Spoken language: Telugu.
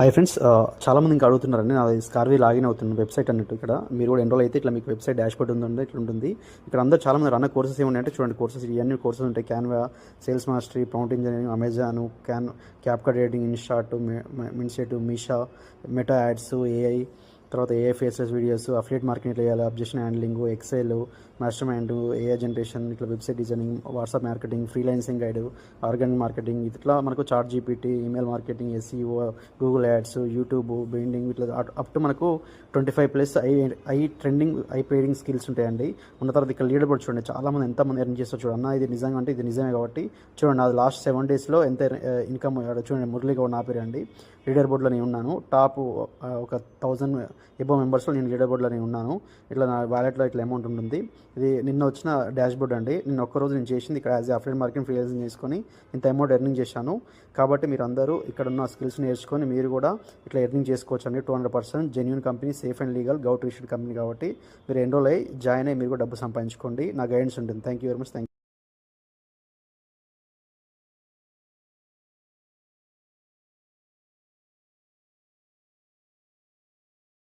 హాయ్ ఫ్రెండ్స్, చాలామంది ఇంకా అడుగుతున్నారండి. నాది స్కార్వీ లాగిన్ అవుతుంది వెబ్సైట్ అన్నట్టు. ఇక్కడ మీరు కూడా ఎన్రోల్ అయితే ఇట్లా మీకు వెబ్సైట్ డాష్బోర్డ్ ఉందండి, ఇట్లా ఉంటుంది. ఇక్కడ అందరూ చాలామంది రన్న కోర్సెస్ ఏమున్నాయంటే చూడండి, కోర్సెస్ ఇవన్నీ కోర్సెస్ ఉంటాయి. Canva, sales mastery, prompt engineering, Amazon, CapCut rating, InShot, mindset, Meesho, Meta ads, AI, తర్వాత AI faces videos, affiliate marketing ఎట్లా చేయాలి, objection handling, Excel, master mind, AI generation, ఇట్లా website designing, WhatsApp marketing, freelancing guide, organic marketing, ఇట్లా మనకు chat GPT, email marketing, SEO, Google ads, YouTube, బెయిండింగ్, ఇట్లా అప్ టు మనకు 25+ ఐ పేడింగ్ స్కిల్స్ ఉంటాయండి. ఉన్న తర్వాత ఇక్కడ లీడర్ బోర్డ్ చూడండి, చాలామంది ఎంతమంది ఎర్న్ చేస్తారు చూడండి. అన్న ఇది నిజంగా అంటే ఇది నిజమే కాబట్టి చూడండి, అది లాస్ట్ 7 daysలో ఎంత ఇన్కమ్ చూడండి. మురళి గౌడ్ నా పేరు అండి. లీడర్ బోర్డులో నేను ఉన్నాను. టాప్ ఒక 1000 ఎబో మెంబర్స్లో నేను లీడర్ బోర్డులో నేను ఉన్నాను. ఇట్లా నా వ్యాలెట్లో ఇట్లా అమౌంట్ ఉంటుంది. ఇది నిన్న వచ్చిన డాష్ బోర్డ్ అండి. నిన్న ఒక్కరోజు నేను చేసింది ఇక్కడ యాజ్ అఫిలియేట్ మార్కెటింగ్ ఫ్రీలాన్సింగ్ చేసుకొని ఇంత అమౌంట్ ఎర్నింగ్ చేశాను. కాబట్టి మీరు అందరూ ఇక్కడ ఉన్న స్కిల్స్ నేర్చుకొని మీరు కూడా ఇట్లా ఎర్నింగ్ చేసుకోవచ్చు అండి. 200% genuine company, safe and legal, govt issued company. కాబట్టి మీరు ఎన్రోల్ అయ్యి జాయిన్ అయ్యి మీరు కూడా డబ్బు సంపాదించుకోండి. నా గైడెన్స్ ఉంటుంది. Thank you very much.